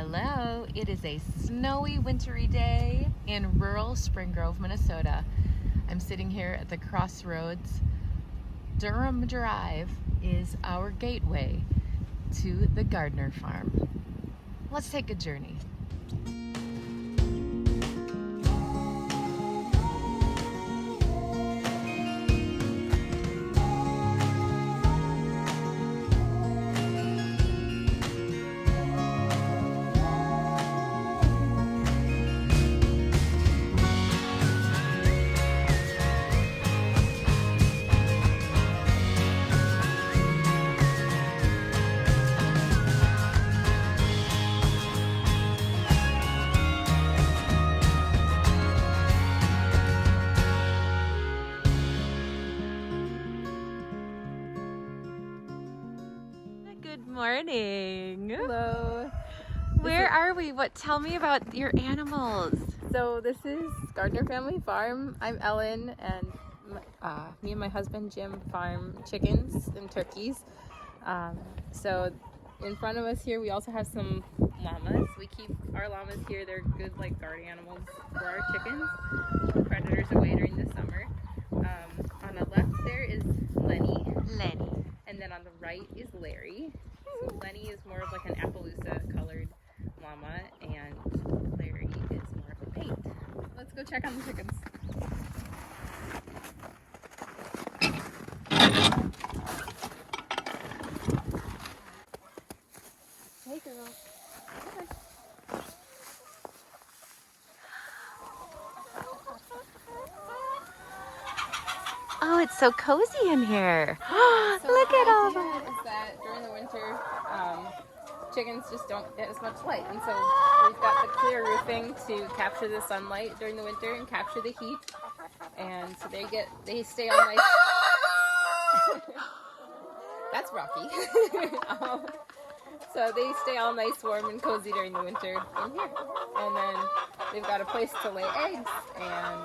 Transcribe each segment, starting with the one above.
Hello, it is a snowy, wintry day in rural Spring Grove, Minnesota. I'm sitting here at the crossroads. Durham Drive is our gateway to the Gardner farm. Let's take a journey. Good morning. Hello. Where are we? Tell me about your animals. So this is Gardner Family Farm. I'm Ellen, and me and my husband Jim farm chickens and turkeys. So in front of us here we also have some llamas. We keep our llamas here. They're good guard animals for our chickens. Keep predators away during the summer. On the left there is Lenny. And then on the right is Larry. So Lenny is more of an Appaloosa colored llama, and Larry is more of a paint. Let's go check on the chickens. Hey girl. Come on. Oh, it's so cozy in here. So Look at all the that. idea is that during the winter, chickens just don't get as much light, and so we've got the clear roofing to capture the sunlight during the winter and capture the heat, and so they stay all nice. That's Rocky. So they stay all nice, warm, and cozy during the winter in here, and then they've got a place to lay eggs, and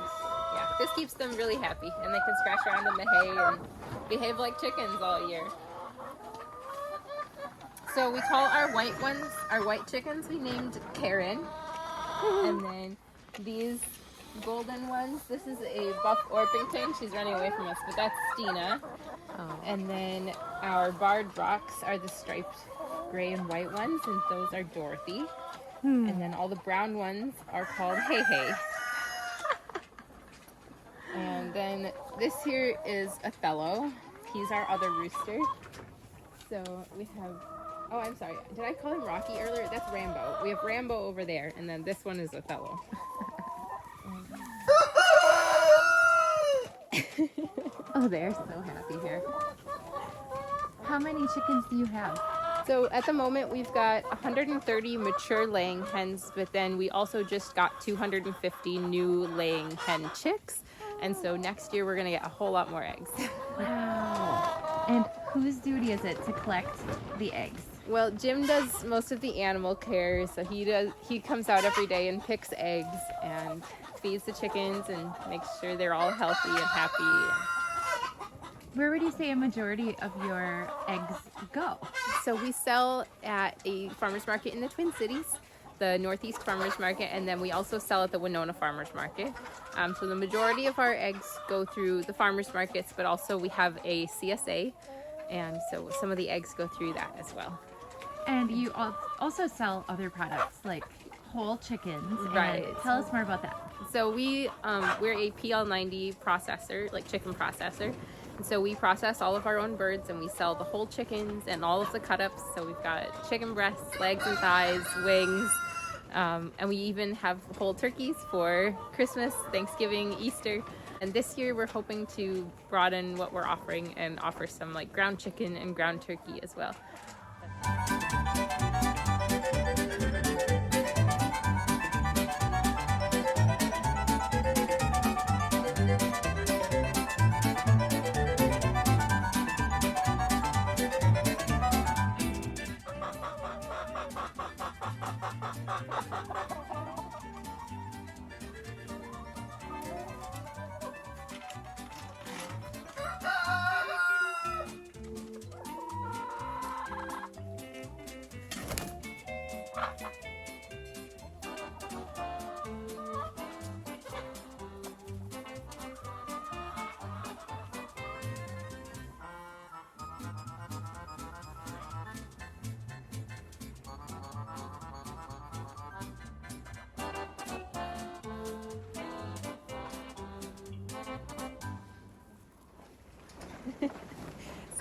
yeah, this keeps them really happy, and they can scratch around in the hay and behave like chickens all year. So we call our white chickens, we named Karen. And then these golden ones, this is a buff Orpington. She's running away from us, but that's Stina. Oh. And then our barred rocks are the striped gray and white ones, and those are Dorothy. And then all the brown ones are called Hey Hey. And then this here is Othello. He's our other rooster. So we have, oh, I'm sorry. Did I call him Rocky earlier? That's Rambo. We have Rambo over there, and then this one is Othello. Oh, they're so happy here. How many chickens do you have? So at the moment we've got 130 mature laying hens, but then we also just got 250 new laying hen chicks. And so next year we're gonna get a whole lot more eggs. Wow. And whose duty is it to collect the eggs? Well, Jim does most of the animal care, so he comes out every day and picks eggs and feeds the chickens and makes sure they're all healthy and happy. Where would you say a majority of your eggs go? So we sell at a farmer's market in the Twin Cities, the Northeast Farmers Market, and then we also sell at the Winona Farmers Market. So the majority of our eggs go through the farmers markets, but also we have a CSA, and so some of the eggs go through that as well. And you also sell other products like whole chickens. Right. And tell us more about that. So we're a PL90 processor, chicken processor. And so we process all of our own birds, and we sell the whole chickens and all of the cut-ups. So we've got chicken breasts, legs and thighs, wings, and we even have whole turkeys for Christmas, Thanksgiving, Easter. And this year we're hoping to broaden what we're offering and offer some ground chicken and ground turkey as well.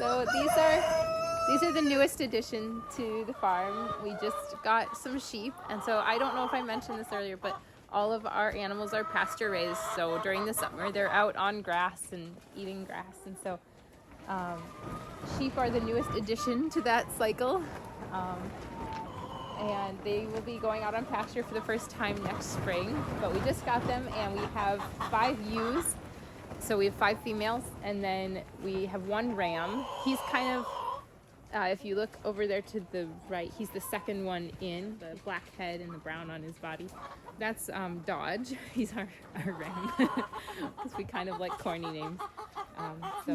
So these are the newest addition to the farm. We just got some sheep, and so I don't know if I mentioned this earlier, but all of our animals are pasture raised. So during the summer, they're out on grass and eating grass, and so sheep are the newest addition to that cycle. And they will be going out on pasture for the first time next spring. But we just got them, and we have 5 ewes. So we have 5 females, and then we have 1 ram. He's kind of, if you look over there to the right, he's the second one in, the black head and the brown on his body. That's Dodge. He's our ram, because we kind of like corny names. So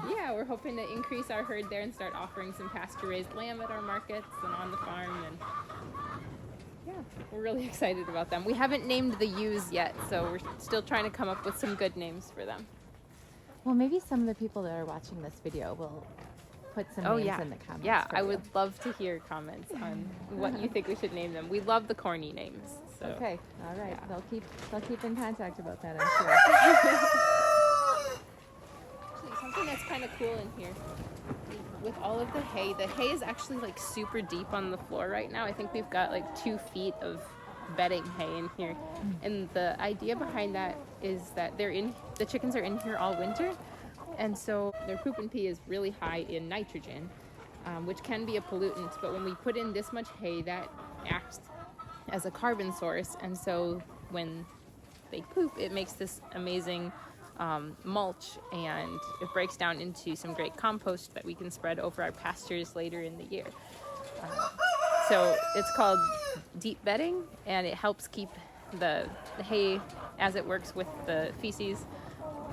yeah, we're hoping to increase our herd there and start offering some pasture-raised lamb at our markets and on the farm. And yeah, we're really excited about them. We haven't named the ewes yet, so we're still trying to come up with some good names for them. Well, maybe some of the people that are watching this video will put some names in the comments. Yeah, I would love to hear comments on what you think we should name them. We love the corny names. So. Okay, all right. Yeah. They'll keep in contact about that, I'm sure. Actually, something that's kind of cool in here, with all of the hay is actually like super deep on the floor right now. I think we've got like 2 feet of bedding hay in here. And the idea behind that is that the chickens are in here all winter. And so their poop and pee is really high in nitrogen, which can be a pollutant. But when we put in this much hay, that acts as a carbon source. And so when they poop, it makes this amazing mulch, and it breaks down into some great compost that we can spread over our pastures later in the year. So it's called deep bedding, and it helps keep the hay, as it works with the feces,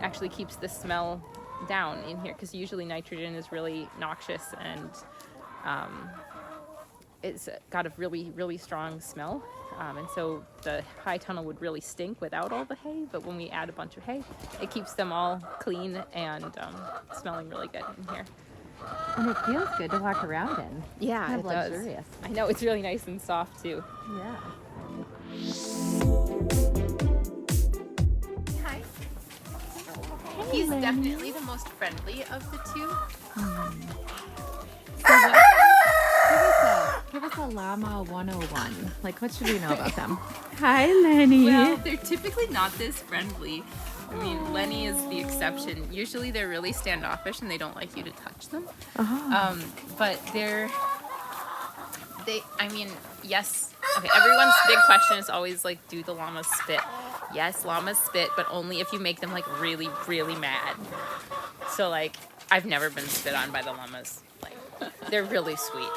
actually keeps the smell down in here, because usually nitrogen is really noxious, and it's got a really, really strong smell. And so the high tunnel would really stink without all the hay, but when we add a bunch of hay, it keeps them all clean and smelling really good in here. And it feels good to walk around in. Yeah, kind of it luxurious. does. I know, it's really nice and soft too. Yeah. Hi. He's definitely the most friendly of the 2. So give us a llama 101. Like, what should we know about them? Hi, Lenny. Well, they're typically not this friendly. I mean, Lenny is the exception. Usually they're really standoffish and they don't like you to touch them. But yes. Okay, everyone's big question is always like, do the llamas spit? Yes, llamas spit, but only if you make them like really, really mad. So like, I've never been spit on by the llamas. Like, they're really sweet.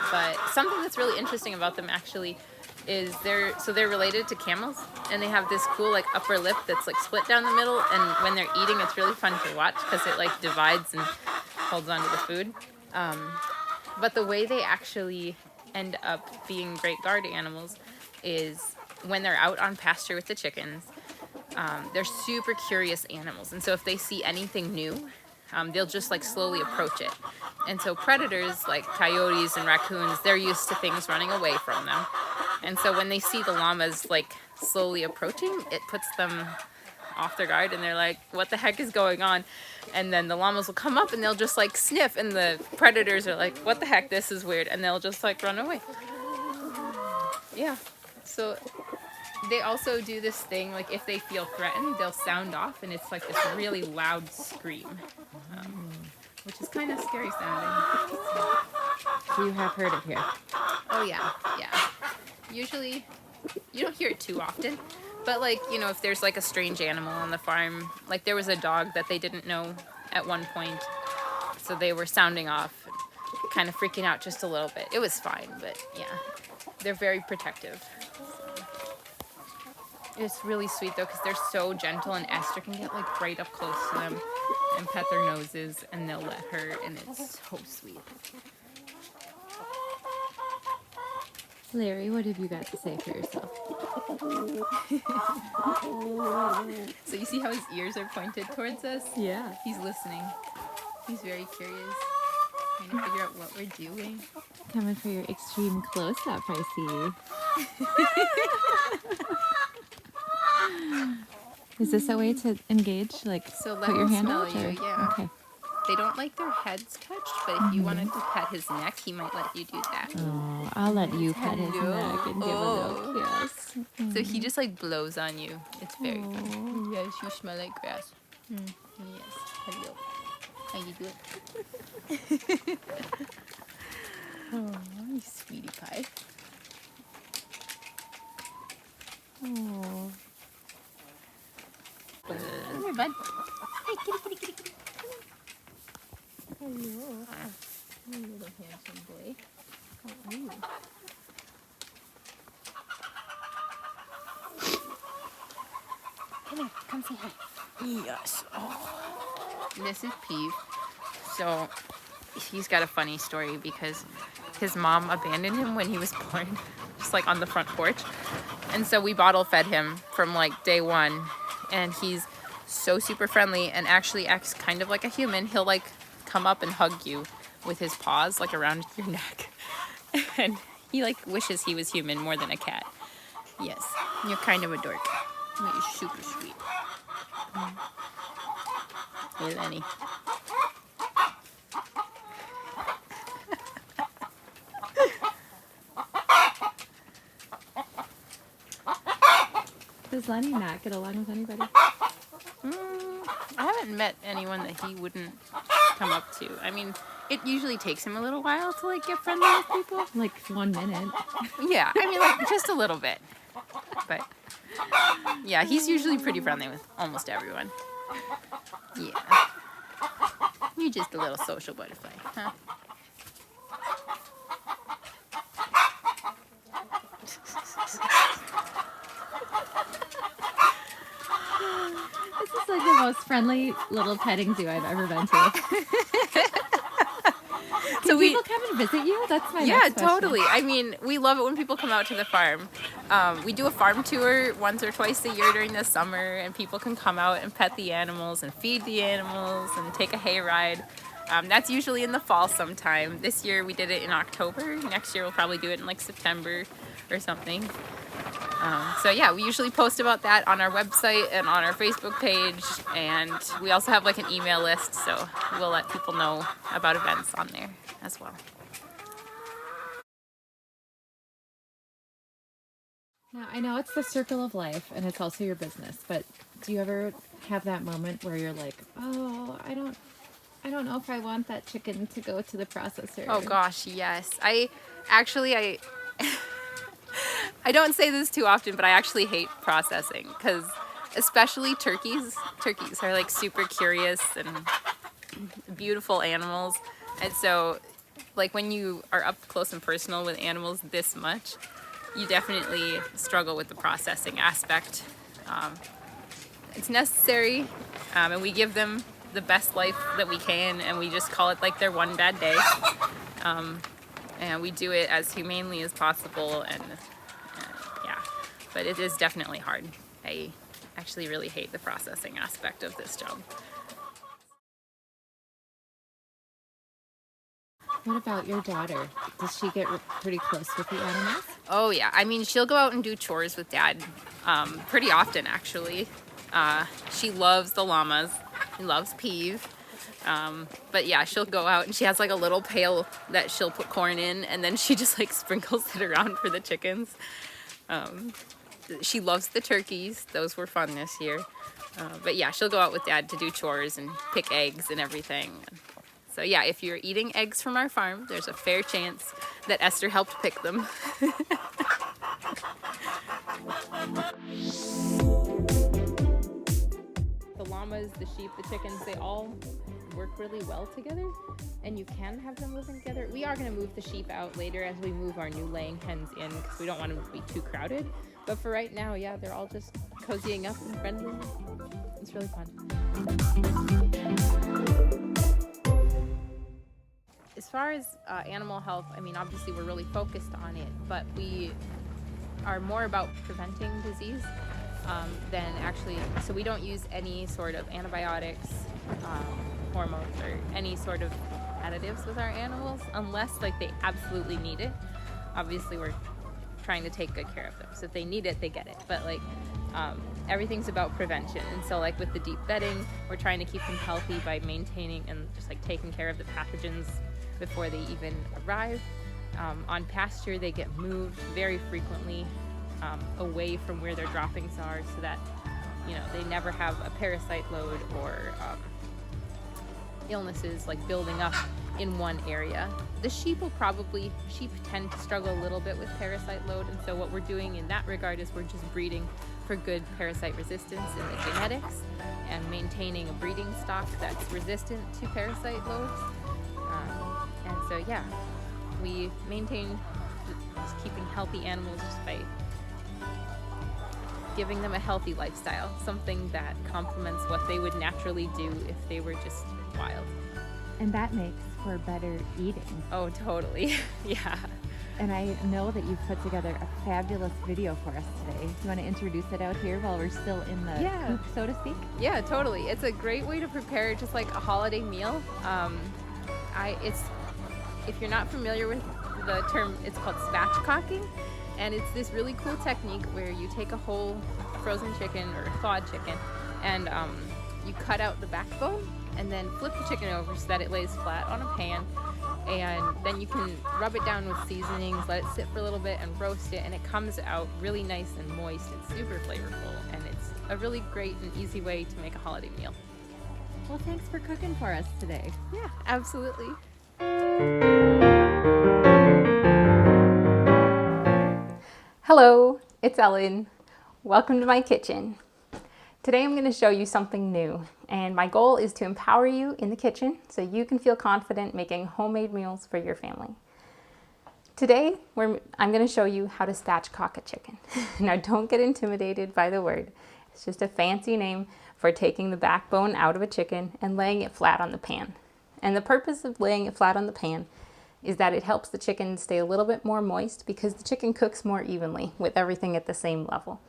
But something that's really interesting about them actually is they're related to camels, and they have this cool like upper lip that's like split down the middle, and when they're eating it's really fun to watch because it like divides and holds onto the food. But the way they actually end up being great guard animals is when they're out on pasture with the chickens, they're super curious animals, and so if they see anything new, they'll just like slowly approach it. And so predators like coyotes and raccoons, they're used to things running away from them. And so when they see the llamas like slowly approaching, it puts them off their guard, and they're like, what the heck is going on? And then the llamas will come up and they'll just like sniff, and the predators are like, what the heck, this is weird, and they'll just like run away. Yeah. So they also do this thing, like if they feel threatened, they'll sound off, and it's like this really loud scream, which is kind of scary sounding. So you have heard it here. Oh yeah. Usually, you don't hear it too often, but like, you know, if there's like a strange animal on the farm, like there was a dog that they didn't know at one point, so they were sounding off, kind of freaking out just a little bit. It was fine, but yeah, they're very protective. It's really sweet though, because they're so gentle, and Esther can get like right up close to them and pet their noses, and they'll let her, and it's so sweet. Larry, what have you got to say for yourself? So you see how his ears are pointed towards us? Yeah. He's listening. He's very curious, trying to figure out what we're doing. Coming for your extreme close-up, I see. Is this a way to engage? Like, So let put your him hand smell out? you, Or? yeah. Okay. They don't like their heads touched, but if you wanted to pet his neck, he might let you do that. Oh, I'll let you pet his neck and give a little kiss. So he just like blows on you. It's very fun. Yes, you smell like grass. Yes, hello. How you doing? Oh, you sweetie pie. Oh. Come here, bud. Hey, kitty, kitty, kitty, kitty. Come on. Hello. You little handsome boy. How are you? Come here, come say hi. Yes. Oh. This is Peeve. So he's got a funny story because his mom abandoned him when he was born, just like on the front porch. And so we bottle fed him from like day one. And he's so super friendly and actually acts kind of like a human. He'll like come up and hug you with his paws like around your neck. And he like wishes he was human more than a cat. Yes, you're kind of a dork. But you're super sweet. Hey, Lenny. Does Lenny not get along with anybody? I haven't met anyone that he wouldn't come up to. I mean, it usually takes him a little while to like get friendly with people. Like 1 minute. Yeah, I mean like just a little bit. But yeah, he's usually pretty friendly with almost everyone. Yeah. You're just a little social butterfly, huh? This is like the most friendly little petting zoo I've ever been to. Can people come and visit you? That's my next question. Totally. I mean, we love it when people come out to the farm. We do a farm tour once or twice a year during the summer, and people can come out and pet the animals and feed the animals and take a hay ride. That's usually in the fall sometime. This year we did it in October. Next year we'll probably do it in like September or something. So yeah, we usually post about that on our website and on our Facebook page, and we also have like an email list, so we'll let people know about events on there as well. Now, I know it's the circle of life and it's also your business, but do you ever have that moment where you're like, oh, I don't know if I want that chicken to go to the processor? Oh gosh, yes. I I don't say this too often, but I actually hate processing because especially turkeys are like super curious and beautiful animals. And so like when you are up close and personal with animals this much, you definitely struggle with the processing aspect. It's necessary, and we give them the best life that we can, and we just call it like their one bad day. And we do it as humanely as possible, and yeah, but it is definitely hard. I actually really hate the processing aspect of this job. What about your daughter? Does she get pretty close with the animals? Oh yeah, I mean she'll go out and do chores with Dad pretty often actually. She loves the llamas. She loves Peeve. But yeah, she'll go out and she has like a little pail that she'll put corn in, and then she just like sprinkles it around for the chickens. She loves the turkeys. Those were fun this year. But yeah, she'll go out with Dad to do chores and pick eggs and everything. So yeah, if you're eating eggs from our farm, there's a fair chance that Esther helped pick them. The llamas, the sheep, the chickens, they all work really well together, and you can have them living together. We are going to move the sheep out later as we move our new laying hens in because we don't want them to be too crowded. But for right now, yeah, they're all just cozying up and friendly. It's really fun. As far as animal health, I mean, obviously we're really focused on it, but we are more about preventing disease than actually, so we don't use any sort of antibiotics, hormones, or any sort of additives with our animals unless like they absolutely need it. Obviously we're trying to take good care of them, so if they need it, they get it, but like everything's about prevention. And so like with the deep bedding, we're trying to keep them healthy by maintaining and just like taking care of the pathogens before they even arrive. On pasture, they get moved very frequently away from where their droppings are, so that they never have a parasite load or illnesses like building up in one area. The sheep tend to struggle a little bit with parasite load, and so what we're doing in that regard is we're just breeding for good parasite resistance in the genetics and maintaining a breeding stock that's resistant to parasite loads. And so yeah, we maintain just keeping healthy animals just by giving them a healthy lifestyle, something that complements what they would naturally do if they were just wild. And that makes for better eating. Oh, totally. Yeah. And I know that you've put together a fabulous video for us today. Do you want to introduce it out here while we're still in the coop, so to speak? Yeah, totally. It's a great way to prepare just like a holiday meal. If you're not familiar with the term, it's called spatchcocking. And it's this really cool technique where you take a whole frozen chicken or thawed chicken and you cut out the backbone and then flip the chicken over so that it lays flat on a pan. And then you can rub it down with seasonings, let it sit for a little bit and roast it, and it comes out really nice and moist and super flavorful. And it's a really great and easy way to make a holiday meal. Well, thanks for cooking for us today. Yeah, absolutely. Hello, it's Ellen. Welcome to my kitchen. Today I'm going to show you something new, and my goal is to empower you in the kitchen so you can feel confident making homemade meals for your family. Today I'm going to show you how to spatchcock a chicken. Now don't get intimidated by the word. It's just a fancy name for taking the backbone out of a chicken and laying it flat on the pan. And the purpose of laying it flat on the pan is that it helps the chicken stay a little bit more moist because the chicken cooks more evenly with everything at the same level.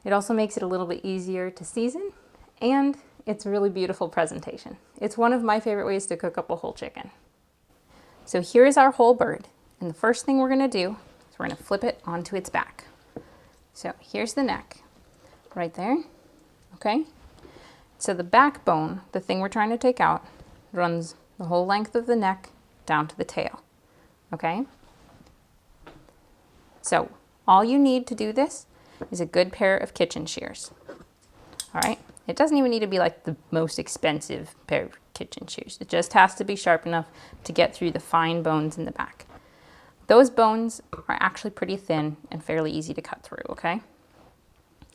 It also makes it a little bit easier to season, and it's a really beautiful presentation. It's one of my favorite ways to cook up a whole chicken. So here is our whole bird, and the first thing we're going to do is we're going to flip it onto its back. So here's the neck, right there, okay? So the backbone, the thing we're trying to take out, runs the whole length of the neck down to the tail, okay? So all you need to do this is a good pair of kitchen shears. All right, it doesn't even need to be like the most expensive pair of kitchen shears. It just has to be sharp enough to get through the fine bones in the back. Those bones are actually pretty thin and fairly easy to cut through, okay?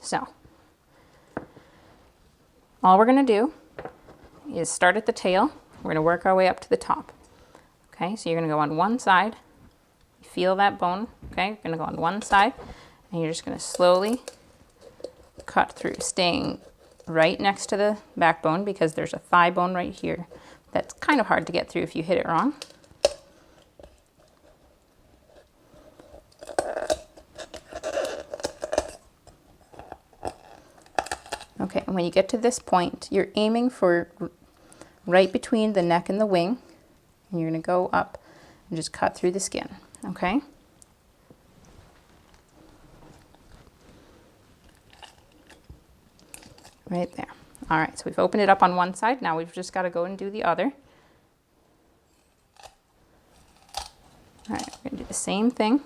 So all we're gonna do is start at the tail. We're gonna work our way up to the top. Okay, so you're gonna go on one side. You feel that bone, okay? You're gonna go on one side, and you're just going to slowly cut through, staying right next to the backbone because there's a thigh bone right here that's kind of hard to get through if you hit it wrong. Okay, and when you get to this point, you're aiming for right between the neck and the wing, and you're going to go up and just cut through the skin, okay? Right there. All right, so we've opened it up on one side. Now we've just got to go and do the other. All right, we're going to do the same thing.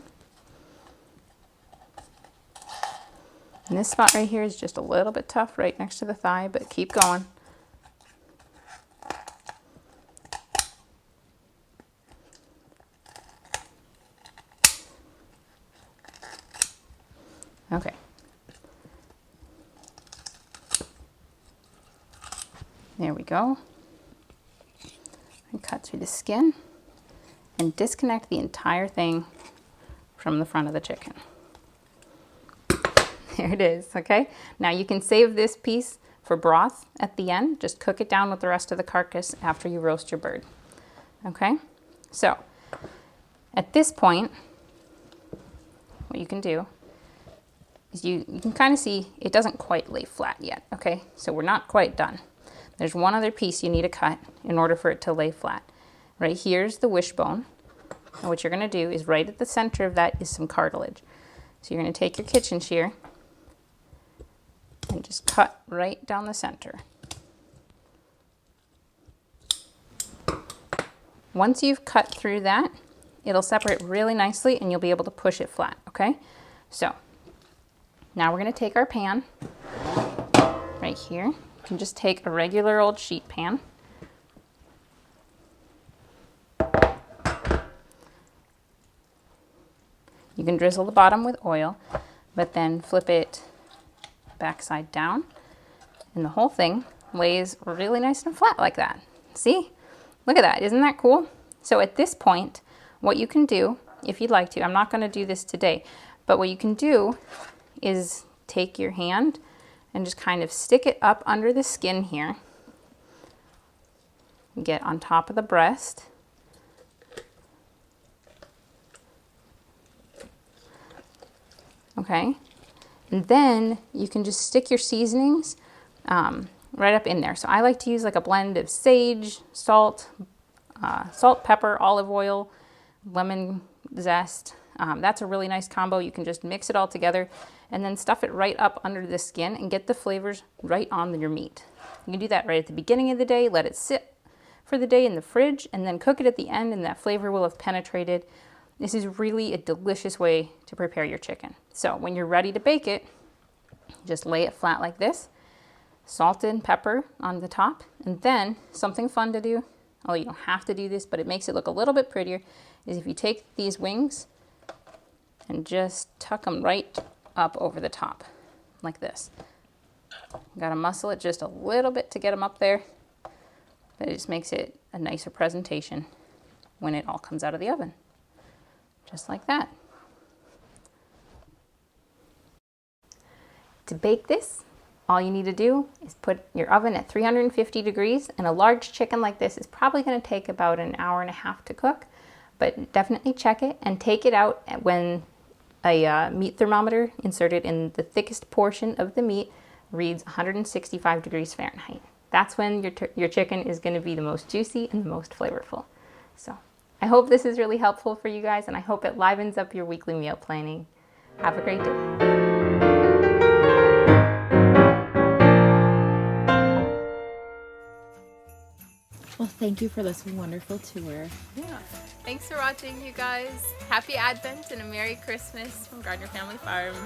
And this spot right here is just a little bit tough right next to the thigh, but keep going. Okay. There we go. And cut through the skin and disconnect the entire thing from the front of the chicken. There it is, okay? Now you can save this piece for broth at the end. Just cook it down with the rest of the carcass after you roast your bird. Okay? So, at this point, what you can do is you can kind of see it doesn't quite lay flat yet, okay? So we're not quite done. There's one other piece you need to cut in order for it to lay flat. Right here's the wishbone. And what you're going to do is right at the center of that is some cartilage. So you're going to take your kitchen shear and just cut right down the center. Once you've cut through that, it'll separate really nicely and you'll be able to push it flat, okay? So now we're gonna take our pan right here. You can just take a regular old sheet pan. You can drizzle the bottom with oil, but then flip it backside down and the whole thing lays really nice and flat like that. See? Look at that, isn't that cool? So at this point, what you can do, if you'd like to, I'm not gonna do this today, but what you can do is take your hand and just kind of stick it up under the skin here. Get on top of the breast. Okay, and then you can just stick your seasonings right up in there. So I like to use like a blend of sage, salt, pepper, olive oil, lemon zest. That's a really nice combo. You can just mix it all together and then stuff it right up under the skin and get the flavors right on your meat. You can do that right at the beginning of the day, let it sit for the day in the fridge, and then cook it at the end and that flavor will have penetrated. This is really a delicious way to prepare your chicken. So when you're ready to bake it, just lay it flat like this, salt and pepper on the top, and then something fun to do, although you don't have to do this, but it makes it look a little bit prettier, is if you take these wings and just tuck them right up over the top, like this. You gotta muscle it just a little bit to get them up there, but it just makes it a nicer presentation when it all comes out of the oven. Just like that. To bake this, all you need to do is put your oven at 350 degrees, and a large chicken like this is probably going to take about an hour and a half to cook, but definitely check it and take it out when a meat thermometer inserted in the thickest portion of the meat reads 165 degrees Fahrenheit. That's when your chicken is going to be the most juicy and the most flavorful. So I hope this is really helpful for you guys, and I hope it livens up your weekly meal planning. Have a great day. Well, thank you for this wonderful tour. Yeah. Thanks for watching, you guys. Happy Advent and a Merry Christmas from Gardner Family Farm.